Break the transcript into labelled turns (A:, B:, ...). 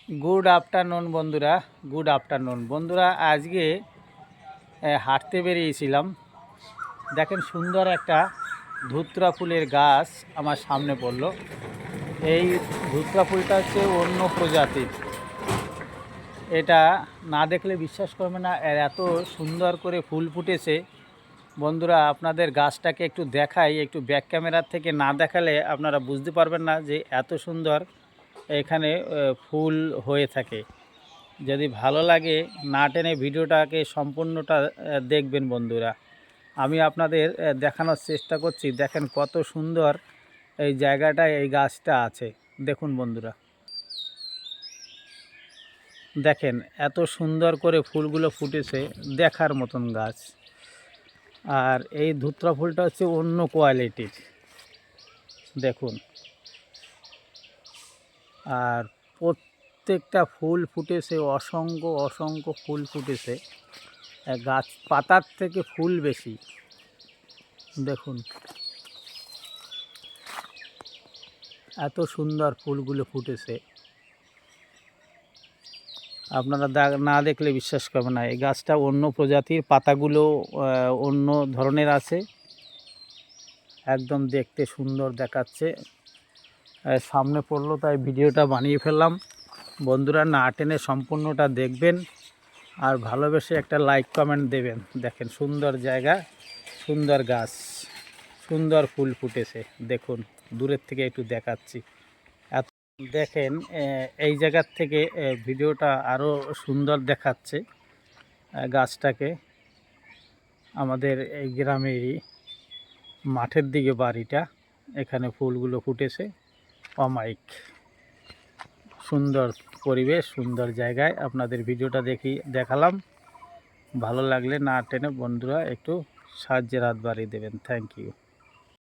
A: Good afternoon বন্ধুরা, good afternoon বন্ধুরা। আজকে হাঁটতে বেরিয়েছিলাম। দেখেন সুন্দর একটা ধুতরা ফুলের গাছ আমার সামনে পড়লো। এই ধুতরা ফুলটা হচ্ছে অন্য প্রজাতির। এটা না দেখলে বিশ্বাস করবে না, এত সুন্দর করে ফুল ফুটেছে। বন্ধুরা আপনাদের গাছটাকে একটু দেখাই, একটু ব্যাক ক্যামেরার থেকে না দেখালে আপনারা বুঝতে পারবেন না যে এত সুন্দর এখানে ফুল হয়ে থাকে। যদি ভালো লাগে না টেনে ভিডিওটাকে সম্পূর্ণটা দেখবেন বন্ধুরা। আমি আপনাদের দেখানোর চেষ্টা করছি। দেখেন কত সুন্দর এই জায়গাটায় এই গাছটা আছে। দেখুন বন্ধুরা, দেখেন এত সুন্দর করে ফুলগুলো ফুটেছে, দেখার মতন গাছ। আর এই ধুতরা ফুলটা হচ্ছে অন্য কোয়ালিটির, দেখুন। আর প্রত্যেকটা ফুল ফুটেছে, অসংখ্য অসংখ্য ফুল ফুটেছে। গাছ পাতার থেকে ফুল বেশি, দেখুন এত সুন্দর ফুলগুলো ফুটেছে। আপনারা না দেখলে বিশ্বাস করবেন না। এই গাছটা অন্য প্রজাতির, পাতাগুলো অন্য ধরনের আছে, একদম দেখতে সুন্দর দেখাচ্ছে। সামনে পড়লো তাই ভিডিওটা বানিয়ে ফেললাম। বন্ধুরা না টেনে সম্পূর্ণটা দেখবেন আর ভালোবেসে একটা লাইক কমেন্ট দেবেন। দেখেন সুন্দর জায়গা, সুন্দর গাছ, সুন্দর ফুল ফুটেছে। দেখুন দূরের থেকে একটু দেখাচ্ছি। এত দেখেন এই জায়গার থেকে ভিডিওটা আরও সুন্দর দেখাচ্ছে গাছটাকে। আমাদের এই গ্রামেরই মাঠের দিকে বাড়িটা, এখানে ফুলগুলো ফুটেছে অমায়িক। সুন্দর পরিবেশ, সুন্দর জায়গায় আপনাদের ভিডিওটা দেখালাম। ভালো লাগলে না টেনে বন্ধুরা একটু সাহায্যের হাত বাড়িয়ে দেবেন। Thank you.